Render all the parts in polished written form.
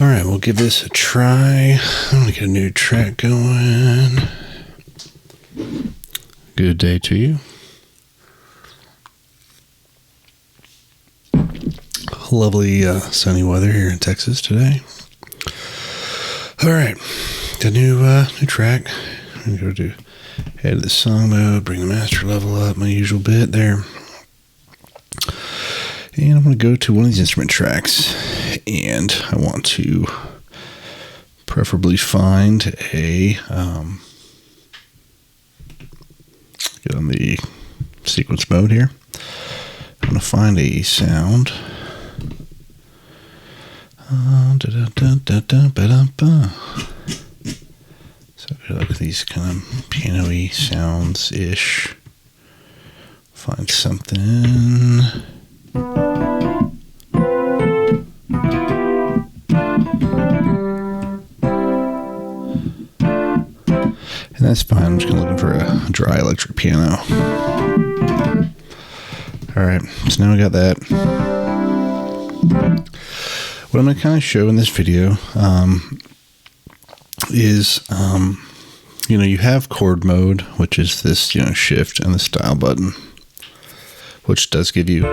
All right, we'll give this a try. I'm gonna get a new track going. Good day to you. Lovely sunny weather here in Texas today. All right, got a new track. I'm gonna go to add the song mode, bring the master level up, my usual bit there. And I'm going to go to one of these instrument tracks, and I want to preferably find a, get on the sequence mode here. I'm going to find a sound. So I like these kind of piano-y sounds-ish. Find something. And that's fine. I'm just looking for a dry electric piano. Alright, so now we got that. What I'm going to kind of show in this video is, you have chord mode, which is this, shift and the style button, which does give you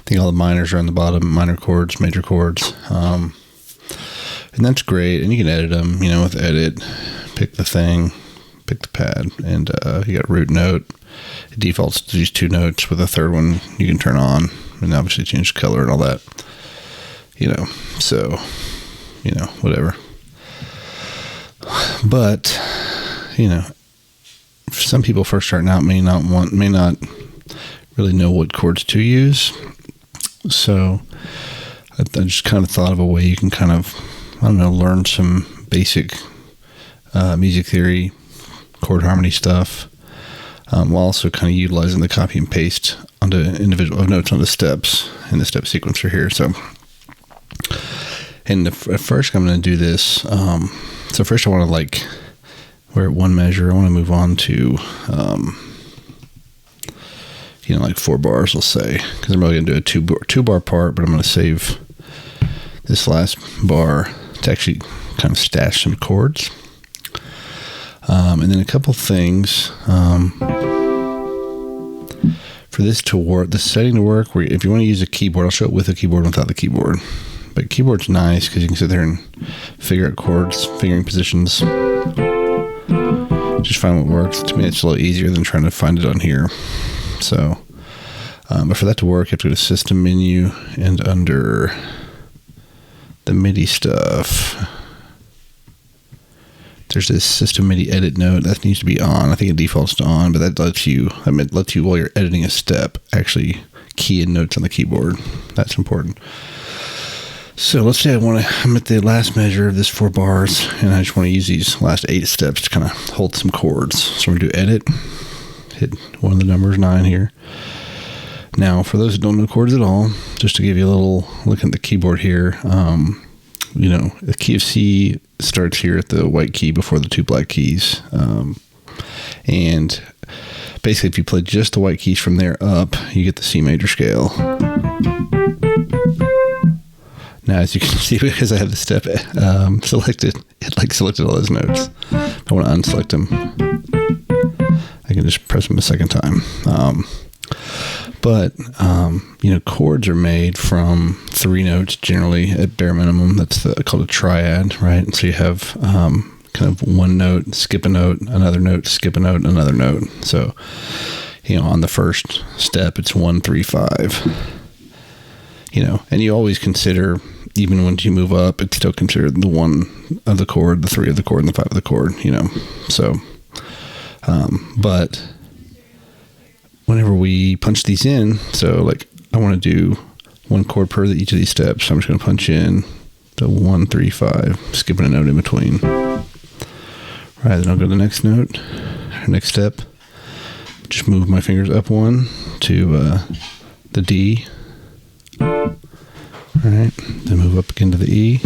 I think all the minors are on the bottom, minor chords, major chords, and that's great. And you can edit them, with edit, pick the thing, pick the pad, and you got root note. It defaults to these two notes with a third one you can turn on, and obviously change the color and all that. So, whatever. But, some people first starting out may not really know what chords to use. So I just kind of thought of a way you can kind of, learn some basic music theory, chord harmony stuff, while also kind of utilizing the copy and paste onto individual notes on the steps in the step sequencer here. So, and at first I'm going to do this. So first I want to we're at one measure. I want to move on to, like 4 bars, let's say, because I'm really going to do a two bar part, but I'm going to save this last bar to actually kind of stash some chords. And then a couple things for this to work, the setting to work, where if you want to use a keyboard, I'll show it with a keyboard and without the keyboard. But keyboard's nice because you can sit there and figure out chords, fingering positions, just find what works. To me, it's a little easier than trying to find it on here. So, but for that to work, you have to go to System menu, and under the MIDI stuff, there's this System MIDI edit note that needs to be on. I think it defaults to on, but that lets you while you're editing a step actually key in notes on the keyboard. That's important. So let's say I'm at the last measure of this 4 bars, and I just want to use these last 8 steps to kind of hold some chords. So I'm going to do edit, hit one of the numbers 9 here. Now, for those who don't know chords at all, just to give you a little look at the keyboard here, the key of C starts here at the white key before the 2 black keys. And basically, if you play just the white keys from there up, you get the C major scale. Now, as you can see, because I have the step selected, it selected all those notes. If I want to unselect them, I can just press them a second time. But chords are made from 3 notes generally at bare minimum. That's called a triad, right? And so you have kind of one note, skip a note, another note, skip a note, another note. So, on the first step, it's 1, 3, 5. And you always consider, even when you move up, it's still considered the 1 of the chord, the 3 of the chord, and the 5 of the chord, So, but whenever we punch these in, so I want to do 1 chord per each of these steps, so I'm just going to punch in the 1, 3, 5, skipping a note in between. Right, then I'll go to the next note, next step, just move my fingers up 1 to the D. Alright, then move up again to the E,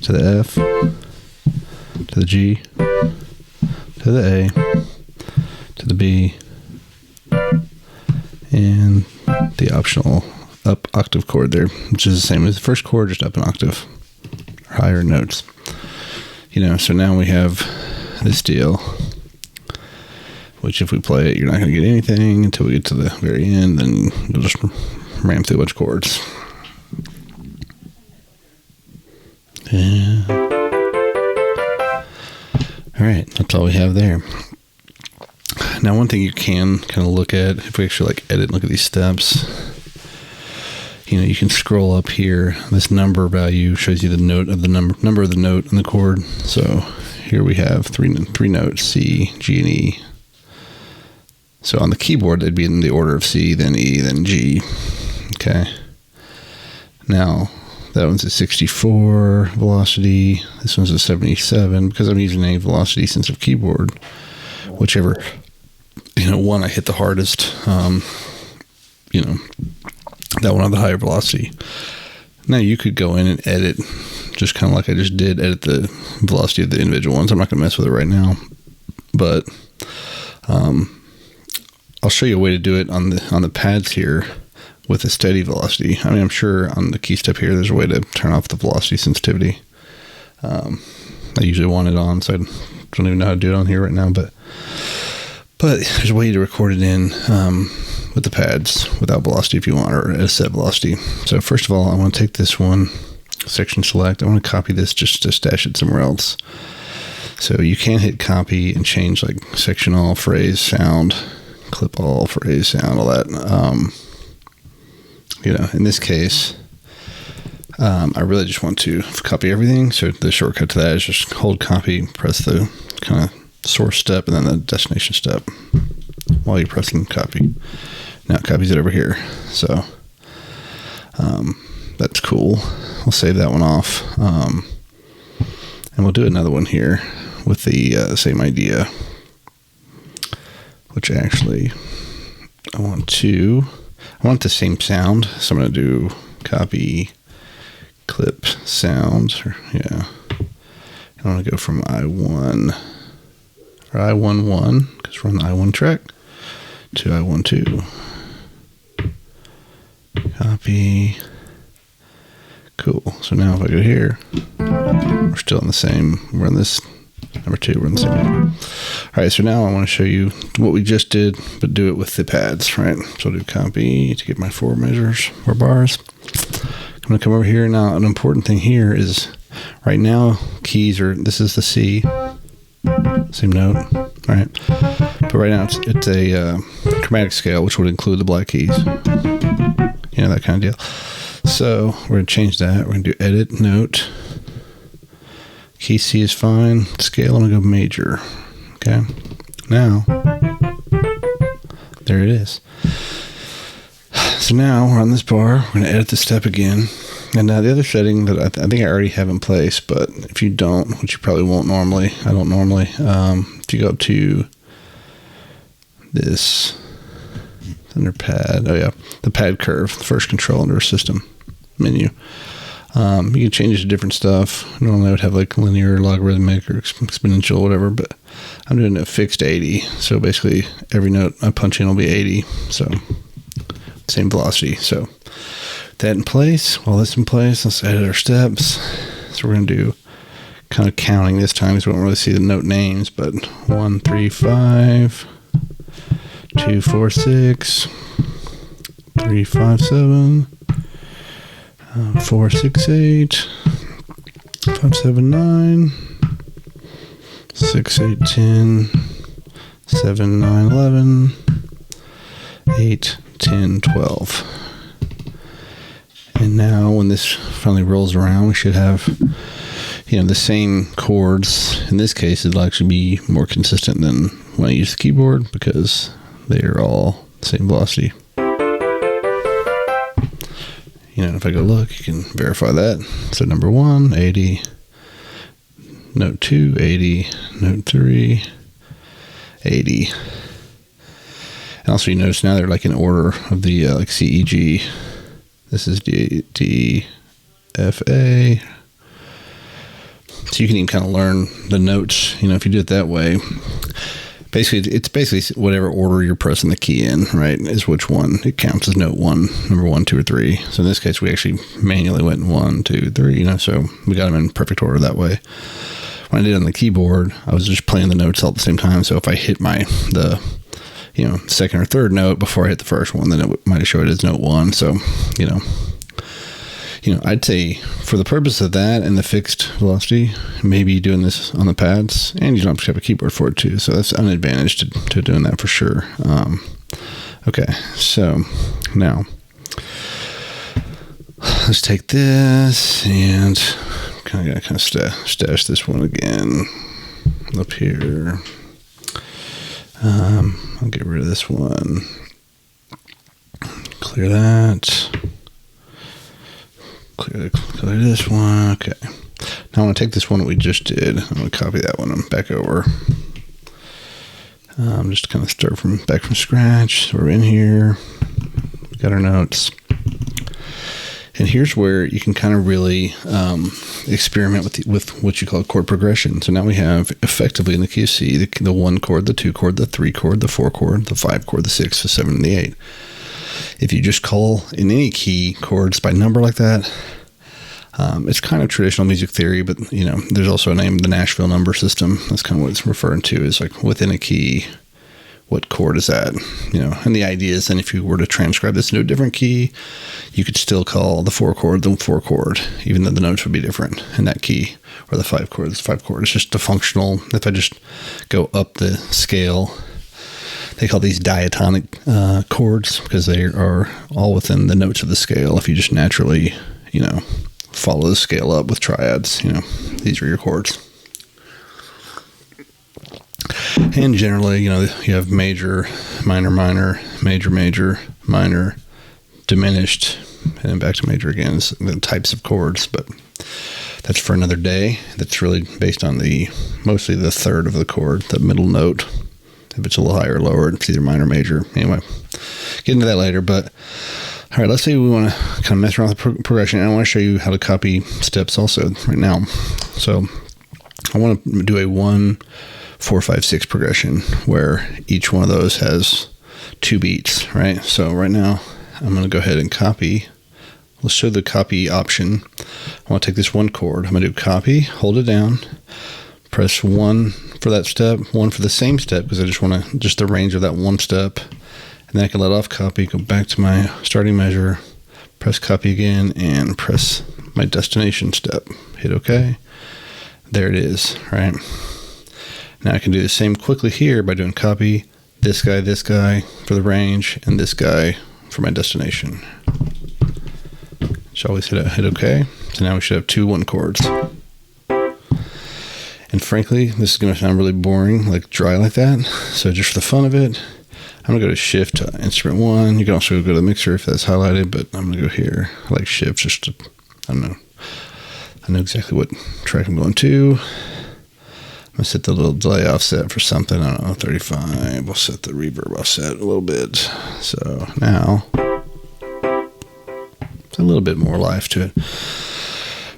to the F, to the G, to the A, to the B, and the optional up octave chord there, which is the same as the first chord, just up an octave, or higher notes. So now we have this deal, which if we play it, you're not going to get anything until we get to the very end, then you'll just ram through a bunch of chords. Yeah. All right, that's all we have there. Now, one thing you can kind of look at, if we actually edit and look at these steps, you can scroll up here. This number value shows you the note of the number of the note in the chord. So here we have three notes, C, G, and E. So on the keyboard, they'd be in the order of C, then E, then G. Okay. Now, that one's a 64 velocity. This one's a 77 because I'm using a velocity sensitive keyboard. Whichever, one I hit the hardest, that one on the higher velocity. Now you could go in and edit, just kind of like I just did, edit the velocity of the individual ones. I'm not going to mess with it right now, but I'll show you a way to do it on the pads here with a steady velocity. I mean, I'm sure on the key step here, there's a way to turn off the velocity sensitivity. I usually want it on, so I don't even know how to do it on here right now, but there's a way to record it in with the pads without velocity if you want, or at a set velocity. So first of all, I want to take this one, section select. I want to copy this just to stash it somewhere else. So you can hit copy and change section all, phrase, sound, clip all, phrase, sound, all that. In this case, I really just want to copy everything. So the shortcut to that is just hold copy, press the kind of source step and then the destination step while you're pressing copy. Now it copies it over here. So that's cool. We'll save that one off. And we'll do another one here with the same idea, which actually I want the same sound. So I'm going to do copy, clip, sound. I want to go from I1 or I11 because we're on the I1 track to I12. Copy. Cool. So now if I go here, we're still in the same. We're on this number 2. We're in the same. All right. So now I want to show you what we just did, but do it with the pads, right? So I'll do copy to get my 4 measures, 4 bars. I'm going to come over here. Now, an important thing here is right now this is the C, same note, all right? But right now it's a chromatic scale, which would include the black keys, that kind of deal. So we're going to change that. We're going to do edit, note, key C is fine, scale, I'm going to go major, okay? Now, there it is. So now we're on this bar. We're going to edit the step again. And now the other setting that I think I already have in place, but if you don't, which you probably won't normally, I don't normally, if you go up to this under pad, the pad curve, the first control under system menu. You can change it to different stuff. Normally I would have linear, logarithmic, or exponential, whatever, but I'm doing a fixed 80. So basically every note I punch in will be 80. So same velocity. So that in place. While that's in place, let's edit our steps. So we're going to do kind of counting this time because we don't really see the note names, but 1, 3, 5, 2, 4, 6, 3, 5, 7, 4, 6, 8, 5, 7, 9, 6, 8, 10, 7, 9, 11, 8, 10, 12. And now when this finally rolls around, we should have, the same chords. In this case, it'll actually be more consistent than when I use the keyboard because they are all the same velocity. If I go look, you can verify that. So number 1, 80, note 2, 80, note 3, 80. And also you notice now they're in order of the C, E, G. This is D, F, A. So you can even kind of learn the notes, if you do it that way. basically, it's basically whatever order you're pressing the key in, right, is which one. It counts as note 1, number 1, 2, or 3. So in this case, we actually manually went 1, 2, 3, you know, so we got them in perfect order that way. When I did it on the keyboard, I was just playing the notes all at the same time. So if I hit the second or third note before I hit the first one, then it might show it as note 1. So, I'd say for the purpose of that and the fixed velocity, maybe doing this on the pads, and you don't have to have a keyboard for it too. So that's an advantage to doing that for sure. Okay, so now let's take this and kind of stash this one again up here. I'll get rid of this one. Clear that. Clear this one. Okay. Now I want to take this one that we just did. I'm going to copy that one back over. Just kind of start back from scratch. So we're in here. We got our notes. And here's where you can kind of really experiment with what you call chord progression. So now we have effectively in the key of C, the 1 chord, the 2 chord, the 3 chord, the 4 chord, the 5 chord, the 6, the 7, and the 8. If you just call in any key chords by number like that, it's kind of traditional music theory, but there's also a name, the Nashville number system. That's kind of what it's referring to, is like within a key, what chord is that? And the idea is then if you were to transcribe this into a different key, you could still call the 4 chord the 4 chord, even though the notes would be different in that key, or the 5 chord is 5 chord. It's just a functional. If I just go up the scale, they call these diatonic chords because they are all within the notes of the scale. If you just naturally, follow the scale up with triads, these are your chords. And generally, you have major, minor, minor, major, major, minor, diminished, and then back to major again. It's the types of chords, but that's for another day. That's really based on mostly the third of the chord, the middle note. If it's a little higher or lower, it's either minor or major. Anyway, get into that later. But all right, let's say we want to kind of mess around with the progression. And I want to show you how to copy steps also right now. So I want to do a 1, 4, 5, 6 progression where each one of those has 2 beats, right? So right now I'm going to go ahead and copy. Let's show the copy option. I want to take this 1 chord. I'm going to do copy, hold it down, press 1 for that step, 1 for the same step because I just want the range of that 1 step. And then I can let off copy, go back to my starting measure, press copy again, and press my destination step. Hit OK. There it is, right? Now I can do the same quickly here by doing copy, this guy for the range, and this guy for my destination. Should always hit OK. So now we should have 2 1 chords. And frankly, this is going to sound really boring, like dry like that. So just for the fun of it, I'm going to go to Shift to Instrument 1. You can also go to the mixer if that's highlighted, but I'm going to go here. I like Shift just to, I don't know. I know exactly what track I'm going to. I'm going to set the little delay offset for something. I don't know, 35. We'll set the reverb offset a little bit. So now, it's a little bit more life to it.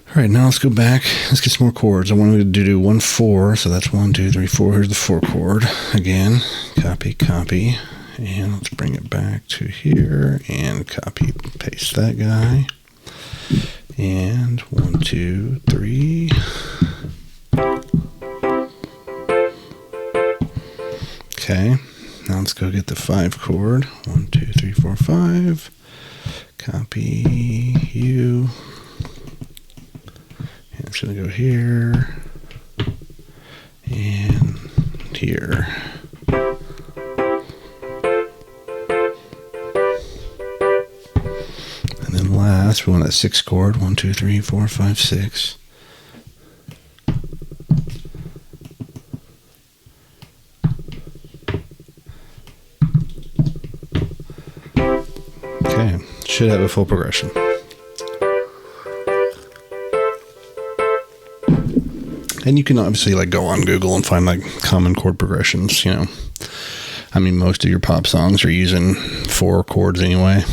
All right, now let's go back. Let's get some more chords. I wanted to do 1, 4. So that's 1, 2, 3, 4. Here's the 4 chord. Again, copy, copy. And let's bring it back to here and copy, paste that guy. And 1, 2, 3. Okay, now let's go get the 5 chord. 1, 2, 3, 4, 5. Copy you. And it's going to go here and here. And then last, we want that 6 chord. 1, 2, 3, 4, 5, 6. Okay, should have a full progression. And you can obviously go on Google and find common chord progressions, I mean, most of your pop songs are using 4 chords anyway.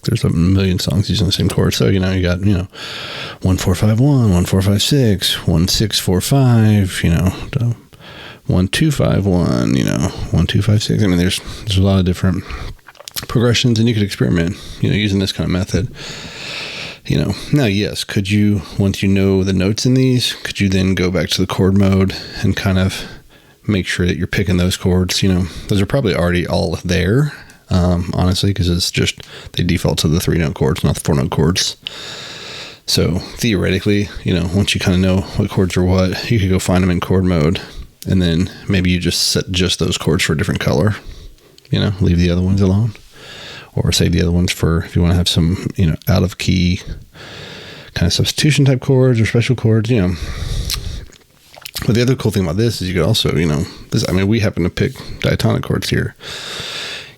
There's a million songs using the same chord. So, you got, 1, 4, 5, 1, 1, 4, 5, 6, 1, 6, 4, 5, 1, 1, 2, 5, 1, 1, 2, 5, 6. I mean, there's a lot of different progressions, and you could experiment, using this kind of method. Now, yes, could you, once you know the notes in these, could you then go back to the chord mode and kind of make sure that you're picking those chords? Those are probably already all there, honestly, because it's just, they default to the 3-note chords, not the 4-note chords. So theoretically, once you kind of know what chords are what, you could go find them in chord mode, and then maybe you just set just those chords for a different color, leave the other ones alone. Or save the other ones for if you want to have some, out of key kind of substitution type chords or special chords, But the other cool thing about this is you could also, we happen to pick diatonic chords here.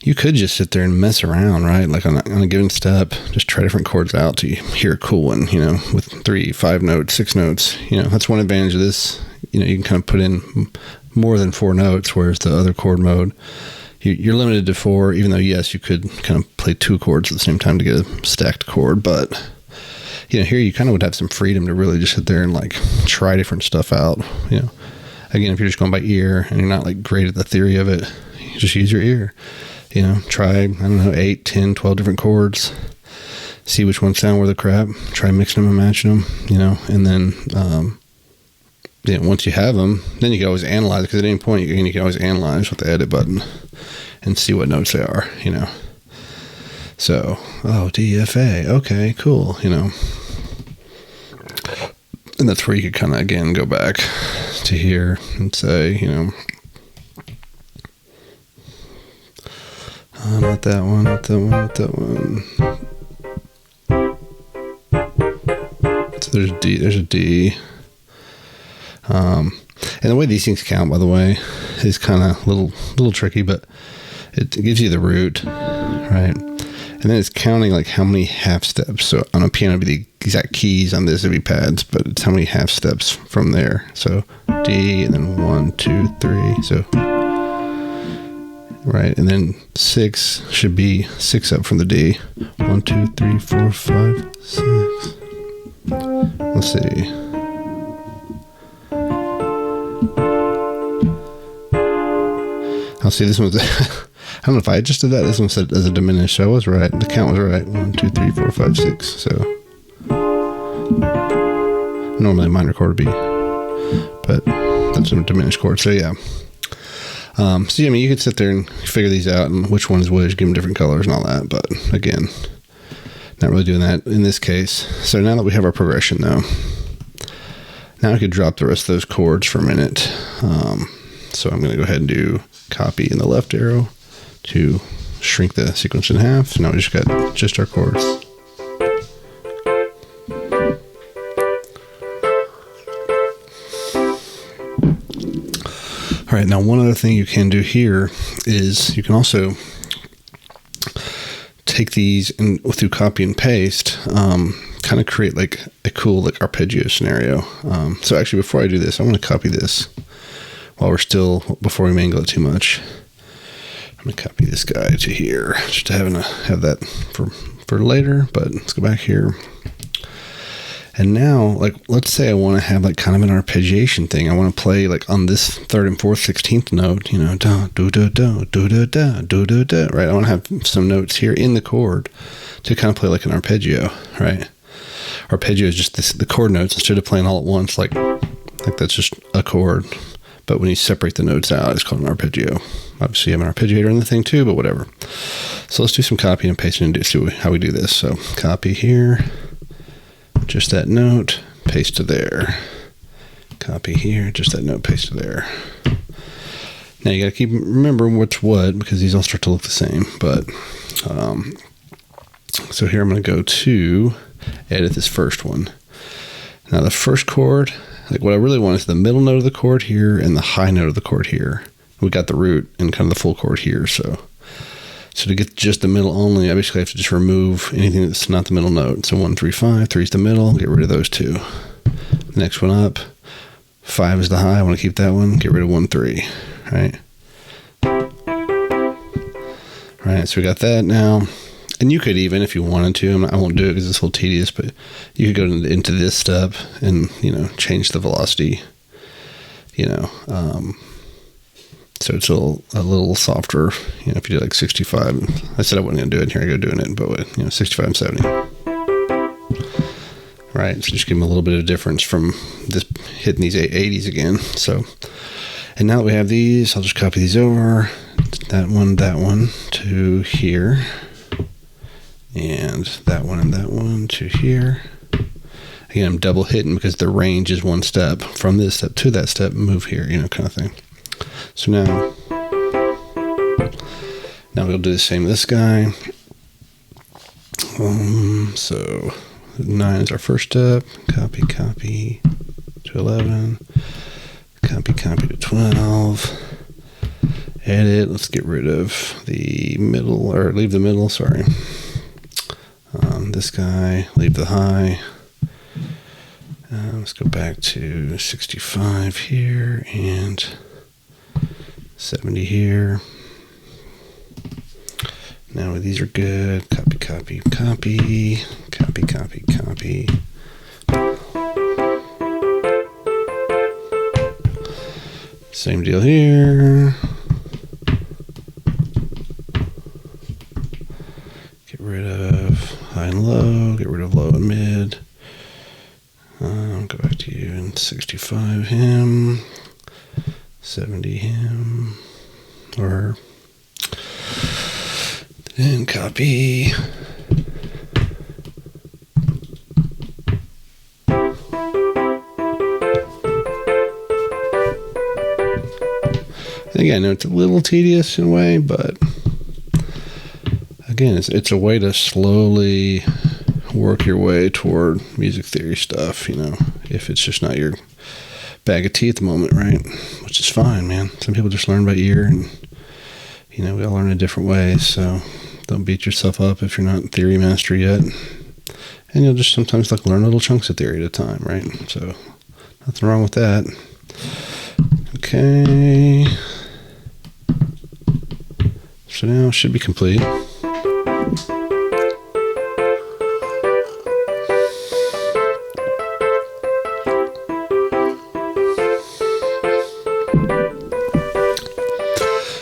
You could just sit there and mess around, right? Like on a given step, just try different chords out till you hear a cool one, with 3, 5 notes, 6 notes. That's one advantage of this. You can kind of put in more than 4 notes, whereas the other chord mode, you're limited to 4, even though, yes, you could kind of play 2 chords at the same time to get a stacked chord. But, here you kind of would have some freedom to really just sit there and, like, try different stuff out. Again, if you're just going by ear and you're not, like, great at the theory of it, you just use your ear. Try, 8, 10, 12 different chords. See which ones sound worth the crap. Try mixing them and matching them, and then, once you have them, then you can always analyze, because at any point you can always analyze with the edit button and see what notes they are, So, D, F, A, okay, cool, And that's where you could kind of, again, go back to here and say, not that one, not that one, not that one. So there's a D. And the way these things count, by the way, is kind of a little tricky, but it gives you the root, right? And then it's counting like how many half steps. So on a piano, it'd be the exact keys. On this, it'd be pads, but it's how many half steps from there. So D, and then 1, 2, 3. So, right. And then 6 should be 6 up from the D. 1, 2, 3, 4, 5, 6. Let's see. I'll see, this one's, I don't know if I just did that. This one said as a diminished, so I was right. The count was right. 1, 2, 3, 4, 5, 6. So normally a minor chord would be, but that's a diminished chord. So yeah. You could sit there and figure these out and which one's which, give them different colors and all that. But again, not really doing that in this case. So now that we have our progression though, now I could drop the rest of those chords for a minute. So I'm going to go ahead and do copy in the left arrow to shrink the sequence in half. So now we just got just our chords. All right, now one other thing you can do here is you can also take these and through copy and paste, kind of create like a cool like arpeggio scenario. So actually, before I do this, I want to copy this before we mangle it too much. I'm gonna copy this guy to here, just to have that for later. But let's go back here. And now, like, let's say I want to have like kind of an arpeggiation thing. I want to play like on this 3rd and 4th 16th note, da do da da do da da do da da. Right. I want to have some notes here in the chord to kind of play like an arpeggio. Right. Arpeggio is just the chord notes instead of playing all at once. Like that's just a chord. But when you separate the notes out, it's called an arpeggio. Obviously, you have an arpeggiator in the thing too, but whatever. So let's do some copy and pasting and see how we do this. So copy here, just that note, paste to there. Copy here, just that note, paste to there. Now you got to remember what's what, because these all start to look the same. But so here I'm going to go to edit this first one. Now the first chord, like what I really want is the middle note of the chord here and the high note of the chord here. We got the root and kind of the full chord here. So to get just the middle only, I basically have to just remove anything that's not the middle note. So 1, 3, 5, 3 is the middle, get rid of those two. The next one up, 5 is the high, I want to keep that one, get rid of 1, 3, right? Right, so we got that now. And you could even, if you wanted to, I won't do it because it's a little tedious, but you could go into this step and, change the velocity, So it's a little softer. You know, if you do like 65, I said I wasn't going to do it. Here I go doing it, but with, 65 and 70. Right, so just give them a little bit of difference from this hitting these 80s again. So, and now that we have these, I'll just copy these over. That one to here. And that one to here. Again, I'm double hitting because the range is one step. From this step to that step, move here, kind of thing. So now we'll do the same with this guy. So 9 is our first step. Copy to 11. Copy to 12. Edit. Let's get rid of the middle, or leave the middle, sorry. This guy, leave the high. Let's go back to 65 here and 70 here. Now these are good. Copy. Same deal here. Get rid of high and low. Get rid of low and mid. Go back to you and 65 him. 70 him. Or and copy. Again, I know it's a little tedious in a way, but again, it's a way to slowly work your way toward music theory stuff, if it's just not your bag of tea at the moment, right? Which is fine, man. Some people just learn by ear, and we all learn in different ways, so don't beat yourself up if you're not theory master yet. And you'll just sometimes learn little chunks of theory at a time, right? So nothing wrong with that. Okay. So now it should be complete.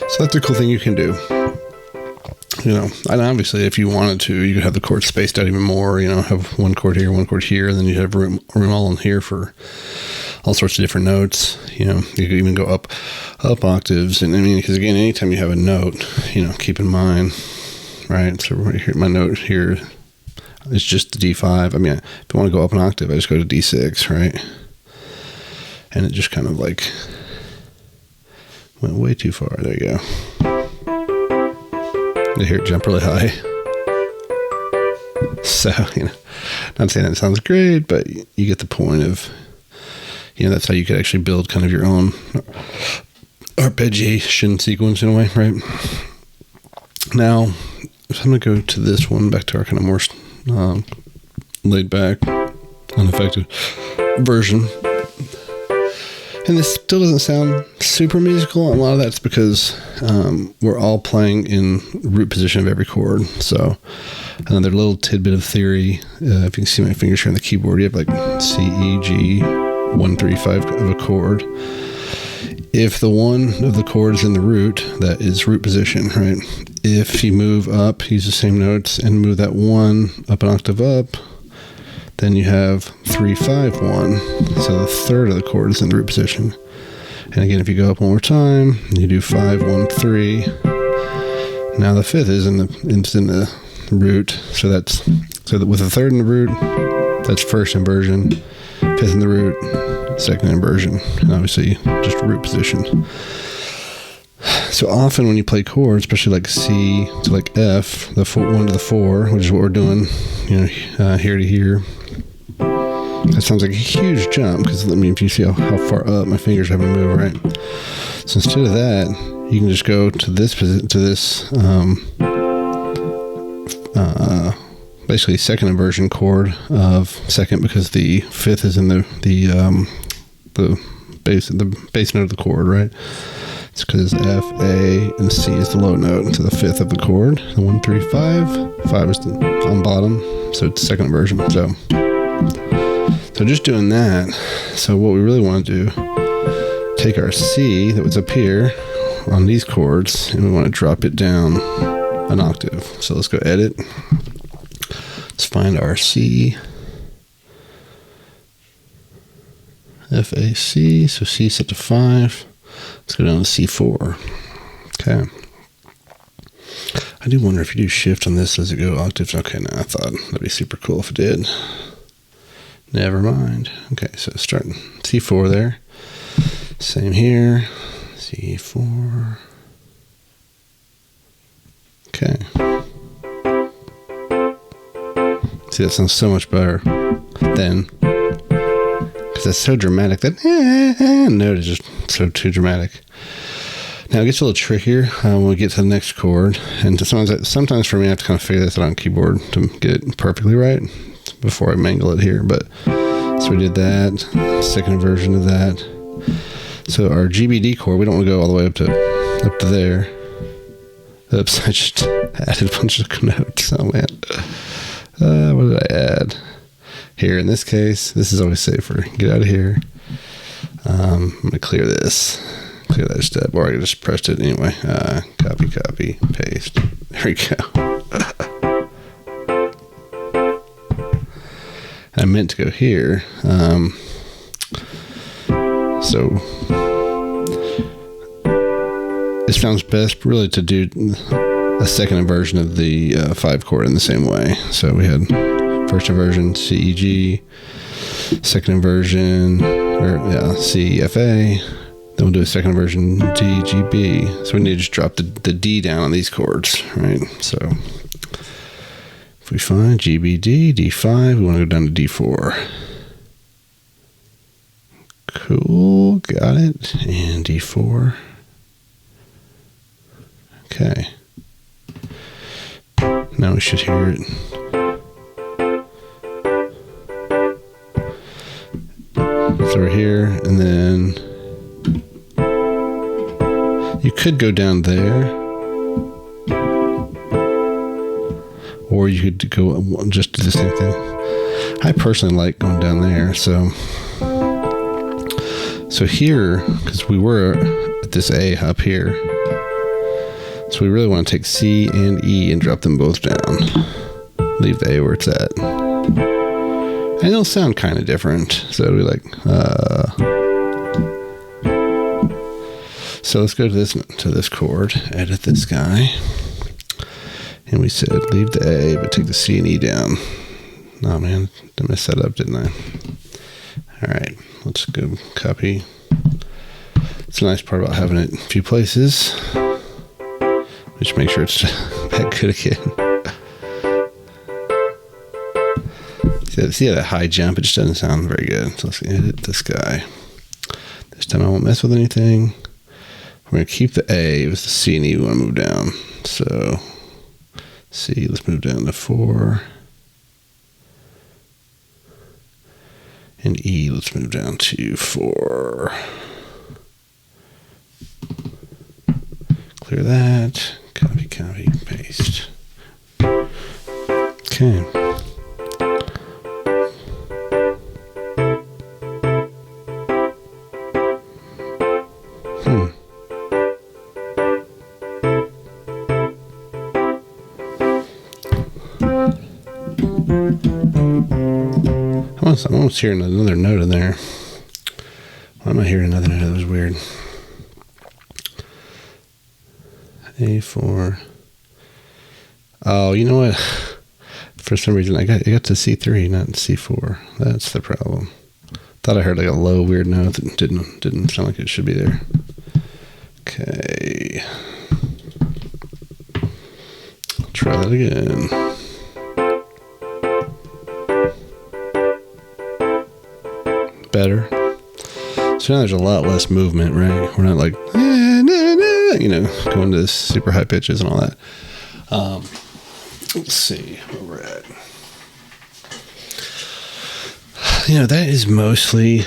So that's a cool thing you can do. And obviously if you wanted to, you could have the chords spaced out even more, have one chord here, and then you have room all in here for all sorts of different notes. You could even go up octaves. And because again, anytime you have a note, keep in mind, right? So right here, my note here is just the D5. If you want to go up an octave, I just go to D6, right? And it just kind of went way too far. There you go. You hear it jump really high. So, not saying that sounds great, but you get the point of, that's how you could actually build kind of your own arpeggiation sequence in a way, right? Now, so I'm going to go to this one, back to our kind of more laid back, unaffected version. And this still doesn't sound super musical. A lot of that's because we're all playing in root position of every chord. So another little tidbit of theory. If you can see my fingers here on the keyboard, you have C, E, G, 1, 3, 5 of a chord. If the one of the chords in the root, that is root position, right? If you move up, use the same notes, and move that one up an octave up, then you have 3, 5, 1. So the third of the chord is in the root position. And again, if you go up one more time, you do 5, 1, 3. Now the fifth is in the root. So that with the third in the root, that's first inversion. Fifth in the root, second inversion. And obviously just root position. So often when you play chords, especially like C to like F, the 1 to the 4, which is what we're doing, here to here. That sounds like a huge jump because if you see how far up my fingers have to move, right? So instead of that, you can just go to this basically second inversion chord of second, because the fifth is in the bass note of the chord, right? It's because F, A, and C is the low note to the fifth of the chord. The 1, 3, 5. 5 is on bottom, so it's second inversion. So just doing that. So what we really want to do, take our C that was up here, on these chords, and we want to drop it down an octave. So let's go edit. Let's find our C, F, A, C. So C set to 5. Let's go down to C4. Okay. I do wonder if you do shift on this, does it go octaves? Okay, no, I thought that'd be super cool if it did. Never mind. Okay, so starting C4 there. Same here. C4. Okay. See, that sounds so much better then. Because that's so dramatic. That note is just so too dramatic. Now it gets a little trickier when we get to the next chord. And sometimes for me, I have to kind of figure this out on keyboard to get it perfectly right before I mangle it here. But so we did that. Second version of that. So our GBD chord, we don't want to go all the way up to there. Oops, I just added a bunch of notes. Oh man. What did I add? Here, in this case, this is always safer. Get out of here. I'm going to clear this. Clear that step. Or I just pressed it anyway. Copy, paste. There we go. I meant to go here. So it sounds best really to do a second inversion of the 5 chord in the same way. So we had first inversion C, E, G, second inversion C, F, A. Then we'll do a second inversion D, G, B. So we need to just drop the D down on these chords, right? So if we find G, B, D, D5, we want to go down to D4. Cool, got it. And D4. Okay. Now we should hear it. So we're here, and then you could go down there, or you could go just do the same thing. I personally like going down there, so here, because we were at this A up here, so we really want to take C and E and drop them both down. Leave the A where it's at. And it'll sound kind of different. So it'll be like, So let's go to this chord, edit this guy. And we said leave the A, but take the C and E down. Oh man, I messed that up, didn't I? All right, let's go copy. It's a nice part about having it in a few places. Just make sure it's that good again. See that high jump? It just doesn't sound very good. So let's edit this guy. This time I won't mess with anything. We're going to keep the A with the C and E we want to move down. So C, let's move down to 4. And E, let's move down to 4. Clear that. Copy, paste. Okay. I'm almost hearing another note in there. Why am I hearing another note? That was weird. A4. Oh, you know what? For some reason, I got to C3, not C4. That's the problem. Thought I heard like a low weird note that didn't sound like it should be there. Okay. I'll try that again. Better. So now there's a lot less movement, right? We're not like, going to super high pitches and all that. Let's see where we're at. That's mostly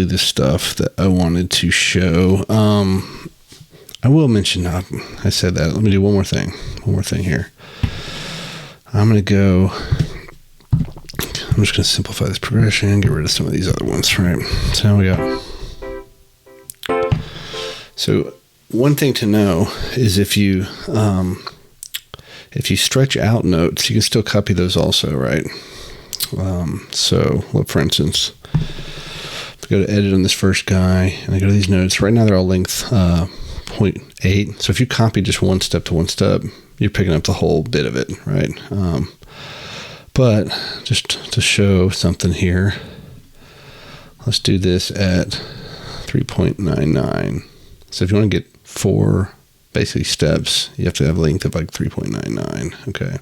the stuff that I wanted to show. I will mention, I said that. Let me do one more thing here. I'm just going to simplify this progression and get rid of some of these other ones, right? So now we got So one thing to know is if you stretch out notes, you can still copy those also, right? So, well, for instance, if I go to edit on this first guy, and I go to these notes, right now they're all length 0.8. So if you copy just one step to one step, you're picking up the whole bit of it, right? But just to show something here, let's do this at 3.99. So if you want to get 4 basically steps, you have to have a length of like 3.99. Okay.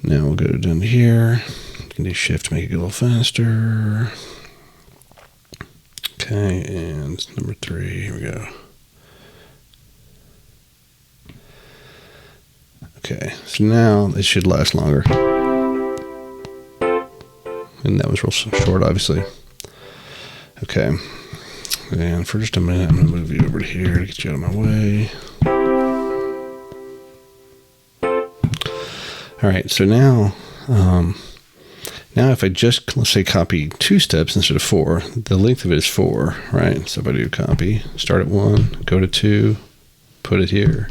Now we'll go down here. You can do shift to make it go a little faster. Okay, and number 3, here we go. Okay, so now it should last longer. And that was real short, obviously. Okay, and for just a minute, I'm going to move you over here to get you out of my way. All right, so now if I just, let's say, copy 2 steps instead of 4, the length of it is 4, right? So if I do copy, start at 1, go to 2, put it here.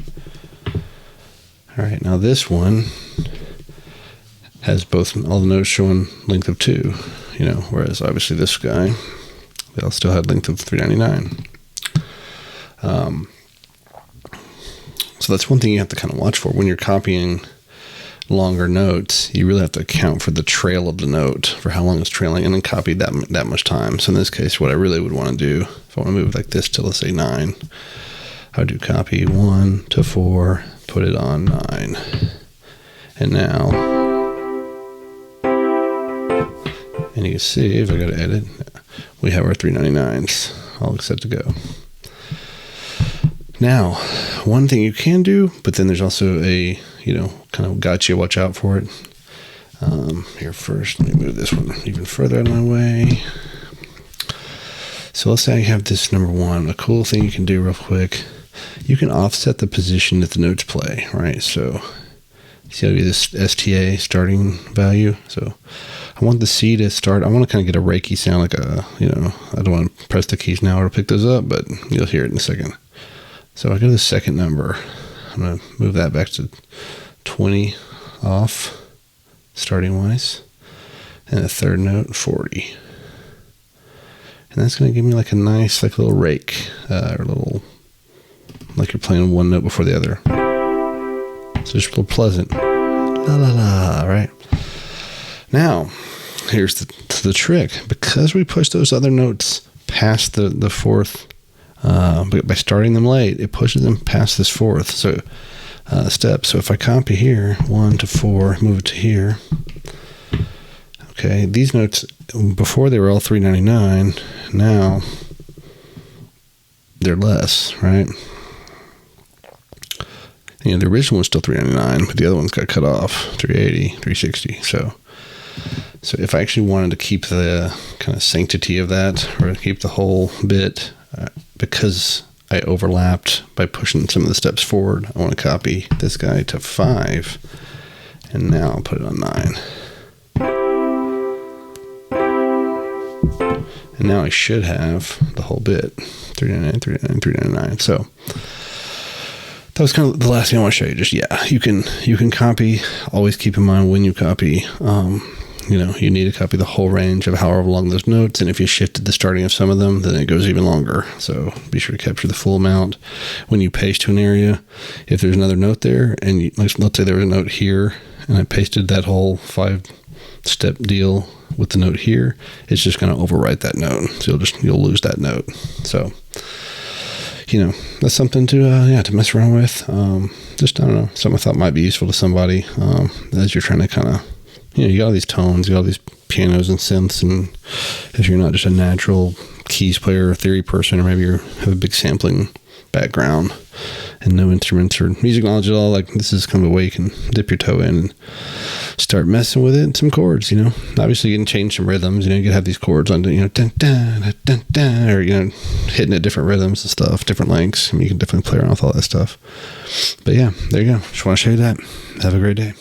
All right, now this one has all the notes showing length of 2, whereas obviously this guy, they'll still have length of 3.99. So that's one thing you have to kind of watch for when you're copying longer notes. You really have to account for the trail of the note, for how long it's trailing, and then copy that much time. So in this case, what I really would want to do, if I want to move like this to, let's say, 9, I would do copy 1 to 4, put it on 9, and now, and you can see if I go to edit, we have our 3.99s all set to go. Now, one thing you can do, but then there's also a kind of gotcha, watch out for it. Here first, let me move this one even further out of my way. So let's say I have this number 1. A cool thing you can do real quick, you can offset the position that the notes play, right? So see how I do this STA starting value. So I want the C to start. I want to kind of get a Reiki sound, like I don't want to press the keys now or pick those up, but you'll hear it in a second. So I go to the second number. I'm going to move that back to 20 off, starting wise. And the third note, 40. And that's going to give me like a nice, like a little rake, or a little, like you're playing one note before the other. So just a little pleasant. La la la, right? Now, here's the trick. Because we push those other notes past the fourth, by starting them late, it pushes them past this fourth step. So if I copy here, 1 to 4, move it to here. Okay, these notes, before they were all 3.99, now they're less, right? The original was still 3.99, but the other ones got cut off, 3.80, 3.60. So if I actually wanted to keep the kind of sanctity of that, or keep the whole bit, because I overlapped by pushing some of the steps forward, I want to copy this guy to 5, and now I'll put it on 9. And now I should have the whole bit, 3.99, 3.99, 3.99. So that was kind of the last thing I want to show you. Just, you can copy. Always keep in mind when you copy, you need to copy the whole range of however long those notes. And if you shifted the starting of some of them, then it goes even longer. So be sure to capture the full amount. When you paste to an area, if there's another note there, and let's say there was a note here, and I pasted that whole 5-step deal with the note here, it's just going to overwrite that note. So you'll lose that note. So, that's something to mess around with. Just, I don't know, something I thought might be useful to somebody, as you're trying to kind of, you got all these tones, you got all these pianos and synths, and if you're not just a natural keys player or theory person, or maybe you have a big sampling background and no instruments or music knowledge at all, like, this is kind of a way you can dip your toe in and start messing with it and some chords. Obviously you can change some rhythms. You can have these chords on, dun, dun, dun, dun, or hitting at different rhythms and stuff, different lengths. You can definitely play around with all that stuff. But yeah, there you go. Just want to show you that. Have a great day.